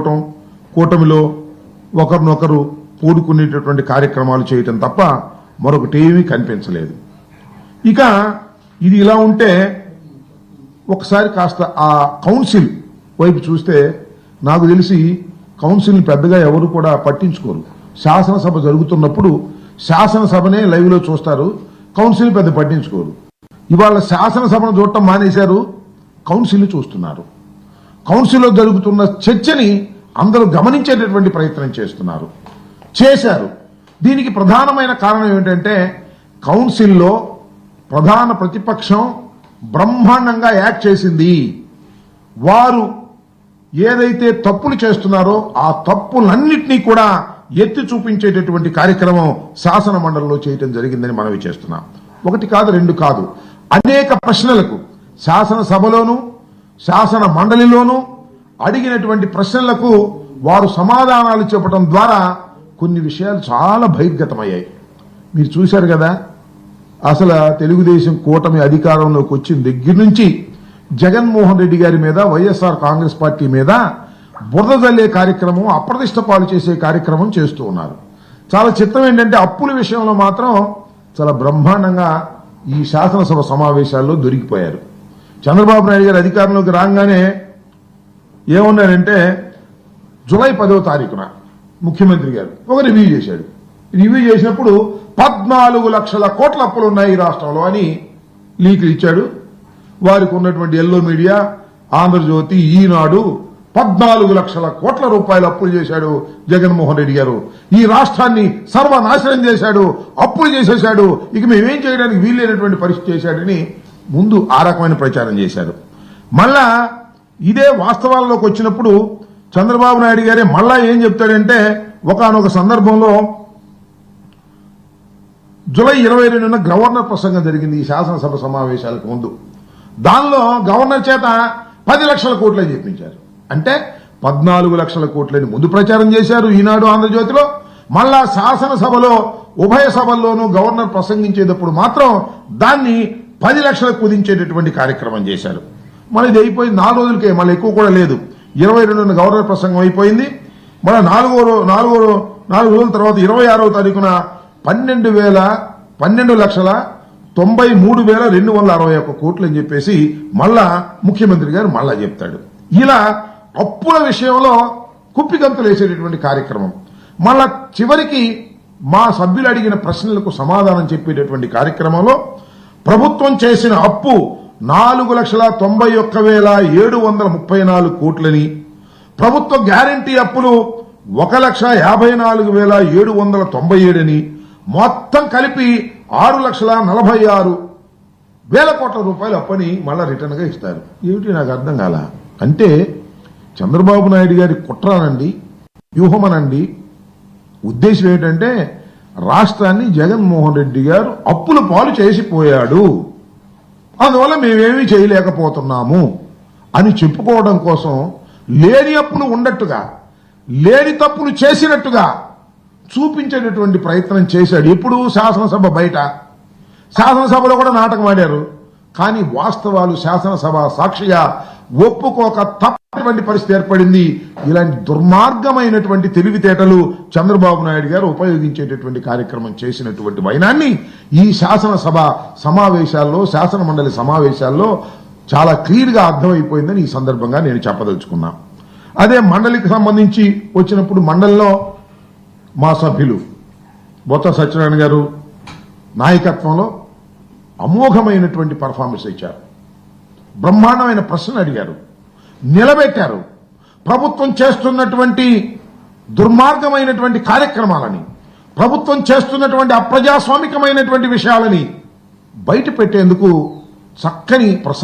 కలుపుకోవటం, కూటమిలో ఒకరినొకరు పూడుకునేటటువంటి కార్యక్రమాలు చేయటం తప్ప మరొకటి ఏమీ కనిపించలేదు. ఇక ఇది ఇలా ఉంటే ఒకసారి కాస్త ఆ కౌన్సిల్ వైపు చూస్తే నాకు తెలిసి కౌన్సిల్ని పెద్దగా ఎవరు కూడా పట్టించుకోరు. శాసనసభ జరుగుతున్నప్పుడు శాసనసభనే లైవ్లో చూస్తారు, కౌన్సిల్ పెద్ద పట్టించుకోరు. ఇవాళ శాసనసభను చూడటం మానేశారు, కౌన్సిల్ చూస్తున్నారు. కౌన్సిల్లో జరుగుతున్న చర్చని అందరూ గమనించేటటువంటి ప్రయత్నం చేశారు. దీనికి ప్రధానమైన కారణం ఏమిటంటే కౌన్సిల్లో ప్రధాన ప్రతిపక్షం బ్రహ్మాండంగా యాక్ట్ చేసింది. వారు ఏదైతే తప్పులు చేస్తున్నారో ఆ తప్పులన్నింటినీ కూడా ఎత్తి చూపించేటటువంటి కార్యక్రమం శాసన మండలిలో చేయటం జరిగిందని మనవి చేస్తున్నాం. ఒకటి కాదు, రెండు కాదు, అనేక ప్రశ్నలకు శాసనసభలోనూ శాసన మండలిలోనూ అడిగినటువంటి ప్రశ్నలకు వారు సమాధానాలు చెప్పడం ద్వారా కొన్ని విషయాలు చాలా బహిర్గతమయ్యాయి. మీరు చూశారు కదా, అసలు తెలుగుదేశం కూటమి అధికారంలోకి వచ్చిన దగ్గర నుంచి జగన్మోహన్ రెడ్డి గారి మీద, వైఎస్ఆర్ కాంగ్రెస్ పార్టీ మీద బురద జల్లే కార్యక్రమం, అప్రతిష్ట పాలు చేసే కార్యక్రమం చేస్తూ ఉన్నారు. చాలా చిత్రం ఏంటంటే అప్పుల విషయంలో మాత్రం చాలా బ్రహ్మాండంగా ఈ శాసనసభ సమావేశాల్లో దొరికిపోయారు. చంద్రబాబు నాయుడు గారు అధికారంలోకి రాగానే ఏమన్నారంటే జూలై 10వ తారీఖున ముఖ్యమంత్రి గారు ఒక రివ్యూ చేశాడు. రివ్యూ చేసినప్పుడు 14 లక్షల కోట్ల అప్పులు ఉన్నాయి ఈ రాష్ట్రంలో అని లీకులు ఇచ్చాడు. వారికి ఉన్నటువంటి ఎల్లో మీడియా, ఆంధ్రజ్యోతి, ఈనాడు 14 లక్షల కోట్ల రూపాయలు అప్పులు చేశాడు జగన్మోహన్ రెడ్డి గారు. ఈ రాష్ట్రాన్ని సర్వనాశనం చేశాడు, అప్పులు చేసేశాడు, ఇక మేమేం చేయడానికి వీల్లేనటువంటి పరిస్థితి చేశాడని ముందు ఆ రకమైన ప్రచారం చేశారు. మళ్ళా ఇదే వాస్తవాల్లోకి వచ్చినప్పుడు చంద్రబాబు నాయుడు గారే మళ్ళా ఏం చెప్తాడంటే ఒకానొక సందర్భంలో జూలై 22న గవర్నర్ ప్రసంగం జరిగింది ఈ శాసనసభ సమావేశాలకు ముందు. దానిలో గవర్నర్ చేత 10 లక్షల కోట్లని చెప్పించారు. అంటే 14 లక్షల కోట్లని ముందు ప్రచారం చేశారు ఈనాడు, ఆంధ్రజ్యోతిలో. మళ్ళా శాసనసభలో ఉభయ సభల్లోనూ గవర్నర్ ప్రసంగించేటప్పుడు మాత్రం దాన్ని 10 లక్షలకు కుదించేటటువంటి కార్యక్రమం చేశారు. మళ్ళీ ఇది అయిపోయింది 4 రోజులకే, మళ్ళీ ఎక్కువ కూడా లేదు. 22న గవర్నర్ ప్రసంగం అయిపోయింది. మళ్ళీ 4 రోజుల తర్వాత 26వ తారీఖున 12,93,261 కోట్లు అని చెప్పేసి మళ్ళా ముఖ్యమంత్రి గారు మళ్ళా చెప్తాడు. ఇలా అప్పుల విషయంలో కుప్పిగంతులు వేసేటటువంటి కార్యక్రమం. మళ్ళా చివరికి మా సభ్యులు అడిగిన ప్రశ్నలకు సమాధానం చెప్పేటటువంటి కార్యక్రమంలో ప్రభుత్వం చేసిన అప్పు 4,91,734 కోట్లని, ప్రభుత్వ గ్యారంటీ అప్పులు 1,54,797 అని, మొత్తం కలిపి 6,46,000 కోట్ల రూపాయలు అప్పని మళ్ళా రిటర్న్ గా ఇస్తారు. ఏమిటి నాకు అర్థం కాల. అంటే చంద్రబాబు నాయుడు గారి కుట్రనండి, వ్యూహమనండి, ఉద్దేశం ఏంటంటే రాష్ట్రాన్ని జగన్మోహన్ రెడ్డి గారు అప్పుల పాలు చేసిపోయాడు, అందువల్ల మేమేమీ చేయలేకపోతున్నాము అని చెప్పుకోవడం కోసం లేని అప్పులు ఉన్నట్టుగా, లేని తప్పులు చేసినట్టుగా చూపించేటటువంటి ప్రయత్నం చేశాడు. ఇప్పుడు శాసనసభ బయట, శాసనసభలో కూడా నాటకం ఆడారు. కానీ వాస్తవాలు శాసనసభ సాక్షిగా ఒప్పుకోక తప్పటువంటి పరిస్థితి ఏర్పడింది. ఇలాంటి దుర్మార్గమైనటువంటి తెలివితేటలు చంద్రబాబు నాయుడు గారు ఉపయోగించేటటువంటి కార్యక్రమం చేసినటువంటి వైనాన్ని ఈ శాసనసభ సమావేశాల్లో, శాసన మండలి సమావేశాల్లో చాలా క్లియర్ గా అర్థమైపోయిందని ఈ సందర్భంగా నేను చెప్పదలుచుకున్నా. అదే మండలికి సంబంధించి వచ్చినప్పుడు మండలిలో మా సభ్యులు బొత్స సత్యనారాయణ గారు నాయకత్వంలో అమోఘమైనటువంటి పర్ఫార్మెన్స్ ఇచ్చారు. బ్రహ్మాండమైన ప్రశ్నలు అడిగారు, నిలబెట్టారు. ప్రభుత్వం చేస్తున్నటువంటి దుర్మార్గమైనటువంటి కార్యక్రమాలని, ప్రభుత్వం చేస్తున్నటువంటి అప్రజాస్వామికమైనటువంటి విషయాలని బయట పెట్టేందుకు చక్కని ప్రసంగం